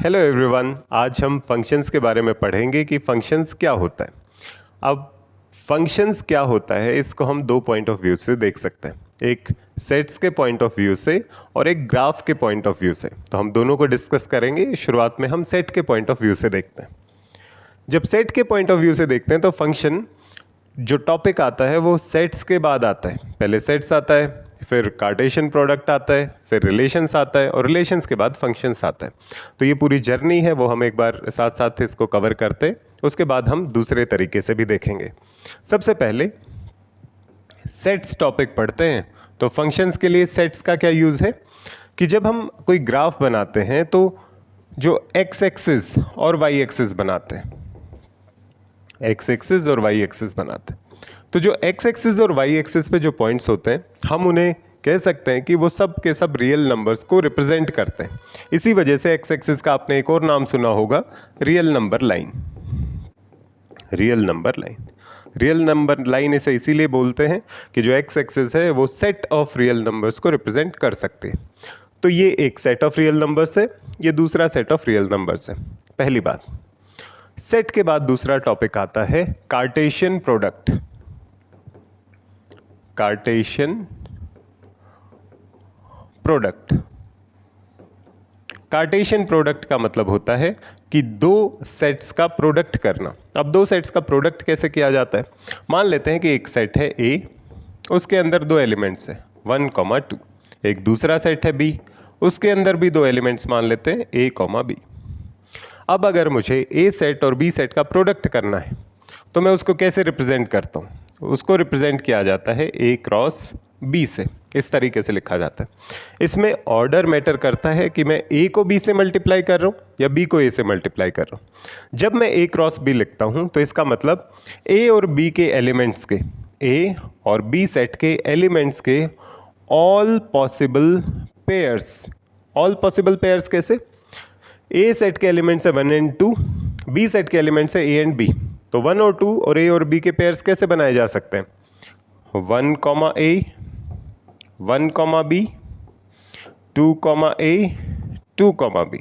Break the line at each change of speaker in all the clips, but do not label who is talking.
Hello everyone, आज हम functions के बारे में पढ़ेंगे कि फंक्शंस क्या होता है। अब फंक्शंस क्या होता है इसको हम दो पॉइंट ऑफ व्यू से देख सकते हैं, एक सेट्स के पॉइंट ऑफ व्यू से और एक ग्राफ के पॉइंट ऑफ व्यू से। तो हम दोनों को डिस्कस करेंगे। शुरुआत में हम सेट के पॉइंट ऑफ व्यू से देखते हैं। जब सेट के पॉइंट ऑफ व्यू से देखते हैं तो फंक्शन जो टॉपिक आता है वो सेट्स के बाद आता है। पहले सेट्स आता है, फिर कार्टेशियन प्रोडक्ट आता है, फिर रिलेशंस आता है और रिलेशंस के बाद फंक्शंस आता है। तो ये पूरी जर्नी है, वो हम एक बार साथ साथ इसको कवर करते हैं। उसके बाद हम दूसरे तरीके से भी देखेंगे। सबसे पहले सेट्स टॉपिक पढ़ते हैं। तो फंक्शंस के लिए सेट्स का क्या यूज़ है कि जब हम कोई ग्राफ बनाते हैं तो जो एक्स एक्सिस और वाई एक्सिस बनाते हैं, एक्स एक्सिस और वाई एक्सिस बनाते हैं, तो जो एक्स एक्सिस और वाई एक्सिस पे जो पॉइंट्स होते हैं हम उन्हें कह सकते हैं कि वो सब के सब रियल नंबर्स को रिप्रेजेंट करते हैं। इसी वजह से एक्स एक्सिस का आपने एक और नाम सुना होगा, real number line. Real number line, real number line इसे इसीलिए बोलते हैं कि जो एक्स एक्सिस है वो सेट ऑफ रियल नंबर्स को रिप्रेजेंट कर सकते हैं। तो ये एक सेट ऑफ रियल नंबर्स है, ये दूसरा सेट ऑफ रियल नंबर्स है। पहली बात। सेट के बाद दूसरा टॉपिक आता है Cartesian product. Cartesian product. Cartesian product का मतलब होता है कि दो सेट्स का प्रोडक्ट करना। अब दो सेट्स का प्रोडक्ट कैसे किया जाता है? मान लेते हैं कि एक सेट है ए, उसके अंदर दो एलिमेंट्स हैं 1, 2। एक दूसरा सेट है बी, उसके अंदर भी दो एलिमेंट्स मान लेते हैं ए, बी। अब अगर मुझे ए सेट और बी सेट का प्रोडक्ट करना है तो मैं उसको कैसे रिप्रेजेंट करता हूँ? उसको रिप्रेजेंट किया जाता है ए क्रॉस बी से। इस तरीके से लिखा जाता है। इसमें ऑर्डर मैटर करता है कि मैं ए को बी से मल्टीप्लाई कर रहा हूँ या बी को ए से मल्टीप्लाई कर रहा हूँ। जब मैं ए क्रॉस बी लिखता हूँ तो इसका मतलब ए और बी के एलिमेंट्स के, ए और बी सेट के एलिमेंट्स के all possible pairs. All possible pairs कैसे? ए सेट के एलिमेंट्स है 1 एंड 2, बी सेट के एलिमेंट्स है ए एंड बी। तो 1 और 2 और ए और बी के पेयर्स कैसे बनाए जा सकते हैं? 1, A, 1, B, 2, A, 2, B।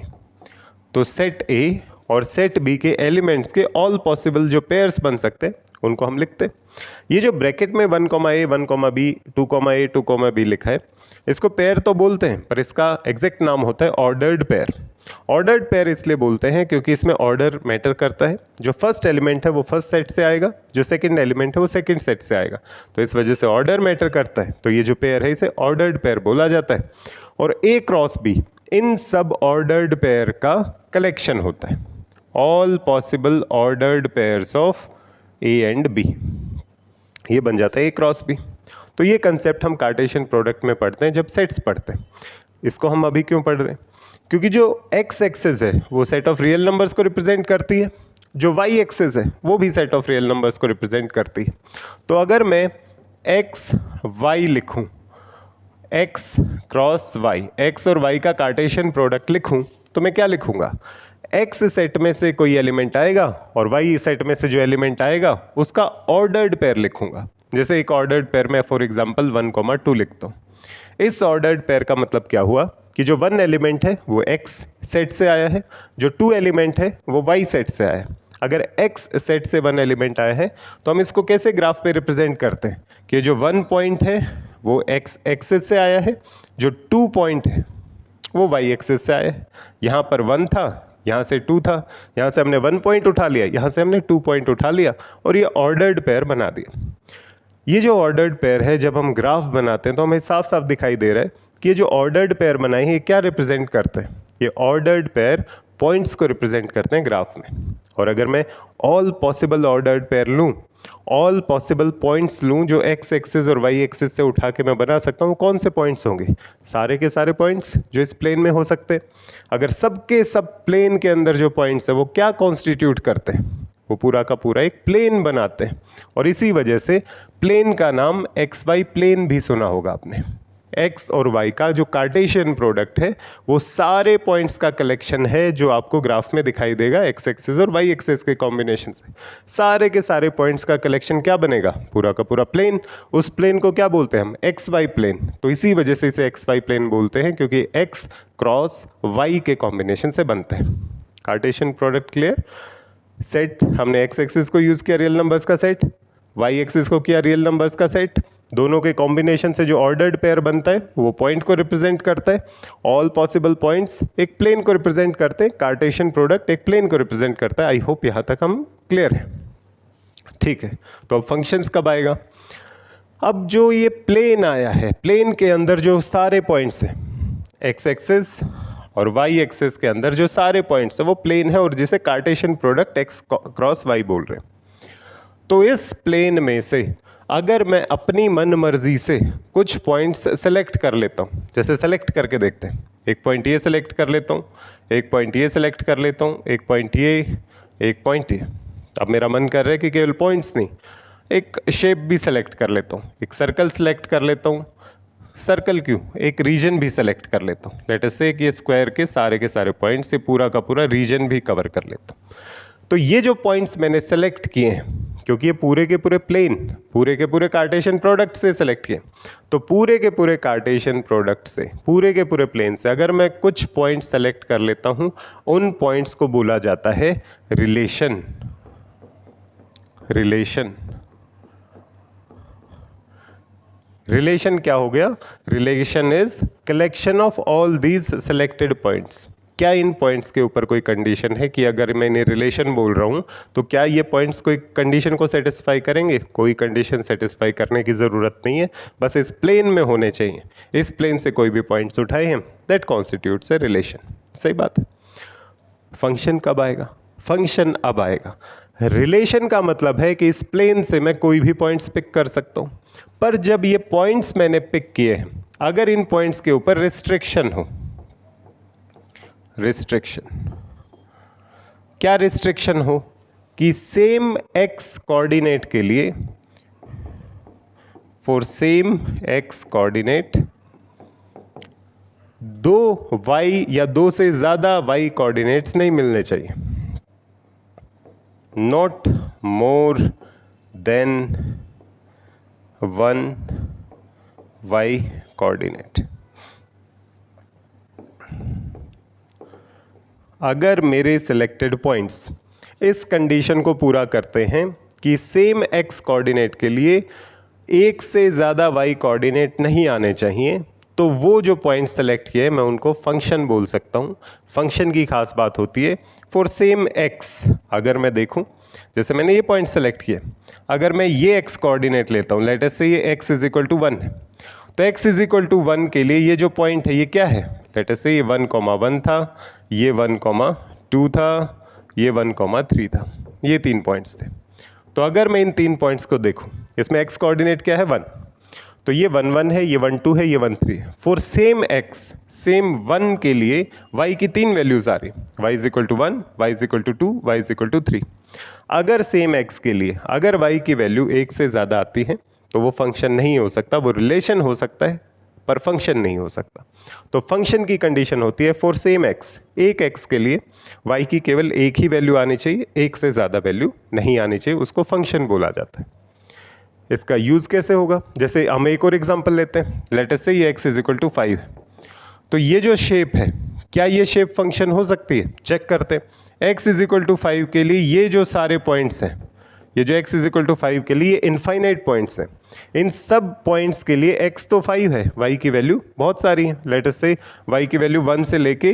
तो सेट ए और सेट बी के एलिमेंट्स के ऑल पॉसिबल जो पेयर्स बन सकते हैं उनको हम लिखते हैं। ये जो ब्रैकेट में 1, A, 1, B, 2, A, 2, B लिखा है, इसको पेयर तो बोलते हैं पर इसका एग्जैक्ट नाम होता है ऑर्डर्ड पेयर। ऑर्डर्ड पेयर इसलिए बोलते हैं क्योंकि इसमें ऑर्डर मैटर करता है। जो फर्स्ट एलिमेंट है वो फर्स्ट सेट से आएगा, जो सेकंड एलिमेंट है वो सेकंड सेट से आएगा। तो इस वजह से ऑर्डर मैटर करता है। तो ये जो पेयर है इसे ऑर्डर्ड पेयर बोला जाता है। और ए क्रॉस बी इन सब ऑर्डर्ड पेयर का कलेक्शन होता है। All possible ordered pairs of A and B, ये बन जाता है ए क्रॉस बी। तो ये कंसेप्ट हम कार्टेशियन प्रोडक्ट में पढ़ते हैं जब सेट्स पढ़ते हैं। इसको हम अभी क्यों पढ़ रहे हैं? क्योंकि जो एक्स एक्सिस है वो सेट ऑफ रियल नंबर्स को रिप्रेजेंट करती है, जो वाई एक्सिस है वो भी सेट ऑफ रियल नंबर्स को रिप्रेजेंट करती है। तो अगर मैं एक्स वाई लिखूं, एक्स क्रॉस वाई, एक्स और वाई का कार्टेशियन प्रोडक्ट लिखूं, तो मैं क्या लिखूंगा? एक्स सेट में से कोई एलिमेंट आएगा और वाई सेट में से जो एलिमेंट आएगा उसका ऑर्डर्ड पेयर लिखूंगा। जैसे एक ऑर्डर्ड पेयर में फॉर एग्जांपल 1, 2 लिखता हूँ। इस ऑर्डर्ड पेयर का मतलब क्या हुआ कि जो 1 एलिमेंट है वो एक्स सेट से आया है, जो 2 एलिमेंट है वो वाई सेट से आया है। अगर एक्स सेट से 1 एलिमेंट आया है तो हम इसको कैसे ग्राफ पे रिप्रेजेंट करते हैं कि जो 1 पॉइंट है वो एक्स एक्सिस से आया है, जो 2 पॉइंट है वो वाई एक्सिस से आया है। यहाँ पर 1 था, यहाँ से 2 था, यहाँ से हमने 1 पॉइंट उठा लिया, यहाँ से हमने 2 पॉइंट उठा लिया और ये ऑर्डर्ड पेयर बना दिया। ये जो ऑर्डर्ड पेयर है जब हम ग्राफ बनाते हैं तो हमें साफ साफ दिखाई दे रहा है कि ये जो ऑर्डर्ड पेयर बनाए हैं ये क्या रिप्रेजेंट करते हैं? ये ऑर्डर्ड पेयर पॉइंट्स को रिप्रेजेंट करते हैं ग्राफ में। और अगर मैं ऑल पॉसिबल ऑर्डर्ड पेयर लूँ, ऑल पॉसिबल पॉइंट्स लूँ जो एक्स एक्सिस और वाई एक्सिस से उठा के मैं बना सकता हूँ, कौन से पॉइंट्स होंगे? सारे के सारे पॉइंट्स जो इस प्लेन में हो सकते हैं। अगर सबके सब प्लेन के अंदर जो पॉइंट्स है वो क्या कॉन्स्टिट्यूट करते हैं? वो पूरा का पूरा एक प्लेन बनाते हैं। और इसी वजह से प्लेन का नाम एक्स वाई प्लेन भी सुना होगा आपने। एक्स और वाई का जो कार्टेशियन प्रोडक्ट है वो सारे पॉइंट्स का कलेक्शन है जो आपको ग्राफ में दिखाई देगा। एक्स एक्सिस और वाई एक्सिस के कॉम्बिनेशन से सारे के सारे पॉइंट्स का कलेक्शन क्या बनेगा? पूरा का पूरा प्लेन। उस प्लेन को क्या बोलते हैं हम? X Y plane. तो इसी वजह से इसे एक्स वाई प्लेन बोलते हैं क्योंकि एक्स क्रॉस वाई के कॉम्बिनेशन से बनते हैं। Cartesian product clear. सेट हमने एक्स एक्सिस को यूज किया रियल नंबर्स का सेट, वाई एक्सिस को किया रियल नंबर्स का सेट, दोनों के कॉम्बिनेशन से जो ऑर्डर्ड पेयर बनता है वो पॉइंट को रिप्रेजेंट करता है। ऑल पॉसिबल पॉइंट्स एक प्लेन को रिप्रेजेंट करते हैं, कार्टेशियन प्रोडक्ट एक प्लेन को रिप्रेजेंट करता है। आई होप यहां तक हम क्लियर है। ठीक है, तो अब फंक्शंस कब आएगा? अब जो ये प्लेन आया है, प्लेन के अंदर जो सारे पॉइंट्स हैं, एक्स एक्सिस और वाई एक्सिस के अंदर जो सारे पॉइंट्स हैं वो प्लेन है और जिसे Cartesian product X cross Y बोल रहे हैं। तो इस प्लेन में से अगर मैं अपनी मन मर्जी से कुछ पॉइंट्स सेलेक्ट कर लेता हूँ, जैसे सेलेक्ट करके देखते हैं, एक पॉइंट ये सेलेक्ट कर लेता हूँ, एक पॉइंट ये सेलेक्ट कर लेता हूँ, एक पॉइंट ये, एक पॉइंट ये। अब मेरा मन कर रहा है कि केवल पॉइंट्स नहीं, एक शेप भी सेलेक्ट कर लेता हूँ, एक सर्कल सेलेक्ट कर लेता हूँ, सर्कल क्यों, एक रीजन भी सेलेक्ट कर लेता हूँ। लेट अस से कि ये स्क्वायर के सारे पॉइंट्स से पूरा का पूरा रीजन भी कवर कर लेता हूँ। तो ये जो पॉइंट्स मैंने सेलेक्ट किए हैं, क्योंकि ये पूरे के पूरे प्लेन, पूरे के पूरे कार्टेशियन प्रोडक्ट से सेलेक्ट किए, तो पूरे के पूरे कार्टेशियन प्रोडक्ट से, पूरे के पूरे प्लेन से अगर मैं कुछ पॉइंट सेलेक्ट कर लेता हूँ, उन पॉइंट्स को बोला जाता है रिलेशन। रिलेशन क्या हो गया? Relation is collection of all these selected points. क्या इन पॉइंट्स के ऊपर कोई कंडीशन है कि अगर मैं इन्हें रिलेशन बोल रहा हूं तो क्या ये पॉइंट्स कोई कंडीशन को सेटिस्फाई करेंगे? कोई कंडीशन सेटिस्फाई करने की ज़रूरत नहीं है, बस इस प्लेन में होने चाहिए। इस प्लेन से कोई भी पॉइंट्स उठाए हैं, दैट कॉन्स्टिट्यूट्स ए रिलेशन। सही बात है। फंक्शन कब आएगा? फंक्शन अब आएगा। रिलेशन का मतलब है कि इस प्लेन से मैं कोई भी पॉइंट्स पिक कर सकता हूं, पर जब ये पॉइंट्स मैंने पिक किए हैं, अगर इन पॉइंट्स के ऊपर रिस्ट्रिक्शन हो, रिस्ट्रिक्शन क्या रिस्ट्रिक्शन हो कि सेम एक्स कोऑर्डिनेट के लिए, फॉर सेम एक्स कोऑर्डिनेट, दो वाई या दो से ज्यादा वाई कोऑर्डिनेट्स नहीं मिलने चाहिए। Not more than one Y coordinate. अगर मेरे सिलेक्टेड पॉइंट्स इस कंडीशन को पूरा करते हैं कि सेम एक्स कोऑर्डिनेट के लिए एक से ज़्यादा वाई कोऑर्डिनेट नहीं आने चाहिए, तो वो जो पॉइंट सेलेक्ट किए मैं उनको फंक्शन बोल सकता हूँ। फंक्शन की खास बात होती है फॉर सेम एक्स। अगर मैं देखूँ, जैसे मैंने ये पॉइंट सेलेक्ट किए, अगर मैं ये एक्स कोऑर्डिनेट लेता हूँ, लेट अस से ये एक्स इज इक्वल टू 1 है, तो x इज इक्वल टू 1 के लिए ये जो पॉइंट है ये क्या है? लेट अस से ये 1,1 था, ये 1,2 था, ये 1,3 था, ये 3 पॉइंट्स थे। तो अगर मैं इन 3 पॉइंट्स को देखूं, इसमें x कोऑर्डिनेट क्या है? 1, तो ये 1,1 है, ये 1,2 है, ये 1,3 है। फॉर सेम x, सेम 1 के लिए y की 3 वैल्यूज आ रही, y is equal to 1, y is equal to 2, y is equal to 3। अगर सेम x के लिए अगर y की वैल्यू 1 से ज़्यादा आती है तो वो फंक्शन नहीं हो सकता, वो रिलेशन हो सकता है पर फंक्शन नहीं हो सकता। तो फंक्शन की कंडीशन होती है फॉर सेम एक्स, एक एक्स के लिए y की केवल एक ही वैल्यू आनी चाहिए, एक से ज़्यादा वैल्यू नहीं आनी चाहिए, उसको फंक्शन बोला जाता है। इसका यूज़ कैसे होगा? जैसे हम एक और एग्जांपल लेते हैं, लेट अस से ये x इज इक्वल टू 5 है, तो ये जो शेप है, क्या ये शेप फंक्शन हो सकती है? चेक करते हैं। x इज इक्वल टू 5 के लिए ये जो सारे पॉइंट्स हैं, ये जो x इज इक्वल टू 5 के लिए इनफाइनाइट पॉइंट्स हैं, इन सब पॉइंट्स के लिए x तो 5 है, y की वैल्यू बहुत सारी है। लेट अस से y की वैल्यू 1 से लेके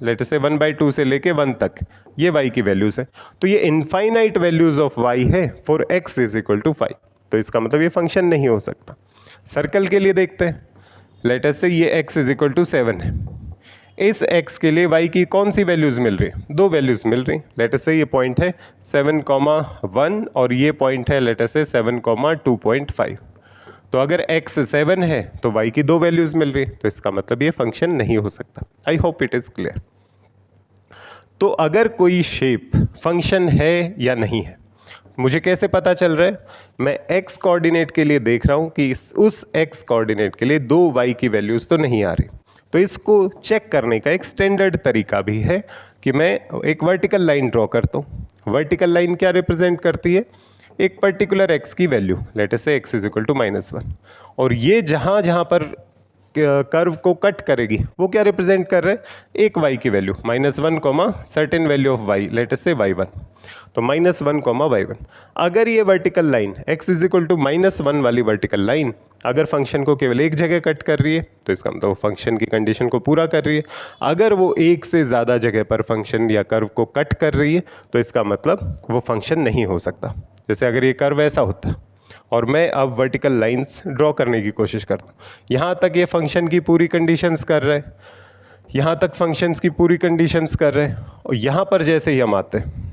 लेट अस से 1/2 से लेके 1 तक, ये y की वैल्यूज है। तो ये इनफाइनाइट वैल्यूज ऑफ y है for x is equal to 5, तो इसका मतलब ये फंक्शन नहीं हो सकता। सर्कल के लिए देखते हैं, लेट अस से ये x इज इक्वल टू 7 है, इस x के लिए y की कौन सी वैल्यूज मिल रही है? 2 वैल्यूज मिल रही। लेट अस से ये पॉइंट है 7,1 और ये पॉइंट है लेट अस से 7,2.5। तो अगर x 7 है तो y की 2 वैल्यूज मिल रही, तो इसका मतलब ये फंक्शन नहीं हो सकता। I hope it is clear. तो अगर कोई शेप फंक्शन है या नहीं है, मुझे कैसे पता चल रहा है? मैं x कोऑर्डिनेट के लिए देख रहा हूं कि उस x कोऑर्डिनेट के लिए 2 y की वैल्यूज तो नहीं आ रही। तो इसको चेक करने का एक स्टैंडर्ड तरीका भी है कि मैं एक वर्टिकल लाइन ड्रॉ करता हूँ। वर्टिकल लाइन क्या रिप्रेजेंट करती है? एक पर्टिकुलर x की वैल्यू, लेट अस से x इज इक्वल टू -1, और ये जहाँ जहाँ पर कर्व को कट करेगी वो क्या रिप्रेजेंट कर रहे हैं, एक y की value -1 comma certain value of y, let us say y1, तो -1 कॉमा y1। अगर ये vertical line x is equal to -1 वाली वर्टिकल लाइन अगर फंक्शन को केवल एक जगह कट कर रही है तो इसका मतलब फंक्शन की कंडीशन को पूरा कर रही है। अगर वो एक से ज़्यादा जगह पर फंक्शन या कर्व को कट कर रही है तो इसका मतलब वो फंक्शन नहीं हो सकता। जैसे अगर ये कर्व ऐसा होता और मैं अब वर्टिकल लाइंस ड्रॉ करने की कोशिश करता हूँ, यहाँ तक ये फंक्शन की पूरी कंडीशंस कर रहे हैं, यहाँ तक फंक्शंस की पूरी कंडीशंस कर रहे हैं, और यहाँ पर जैसे ही हम आते हैं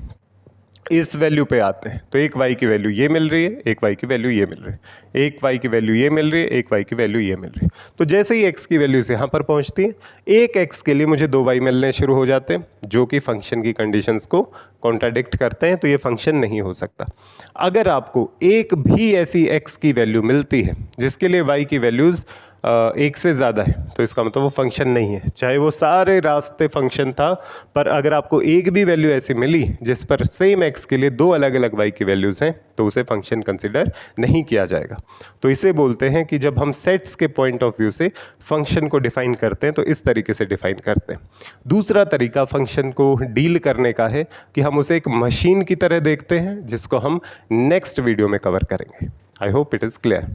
इस वैल्यू पे आते हैं तो एक y की वैल्यू ये मिल रही है, एक y की वैल्यू ये मिल रही है, एक y की वैल्यू ये मिल रही है, एक y की वैल्यू ये मिल रही है। तो जैसे ही x की वैल्यूज यहाँ पर पहुँचती है, एक x के लिए मुझे 2y मिलने शुरू हो जाते हैं जो कि फंक्शन की कंडीशंस को कॉन्ट्राडिक्ट करते हैं, तो ये फंक्शन नहीं हो सकता। अगर आपको एक भी ऐसी x की वैल्यू मिलती है जिसके लिए y की वैल्यूज़ एक से ज़्यादा है तो इसका मतलब वो फंक्शन नहीं है, चाहे वो सारे रास्ते फंक्शन था, पर अगर आपको एक भी वैल्यू ऐसी मिली जिस पर सेम x के लिए दो अलग अलग y की वैल्यूज़ हैं तो उसे फंक्शन कंसिडर नहीं किया जाएगा। तो इसे बोलते हैं कि जब हम सेट्स के पॉइंट ऑफ व्यू से फंक्शन को डिफाइन करते हैं तो इस तरीके से डिफाइन करते हैं। दूसरा तरीका फंक्शन को डील करने का है कि हम उसे एक मशीन की तरह देखते हैं, जिसको हम नेक्स्ट वीडियो में कवर करेंगे। I hope it is clear.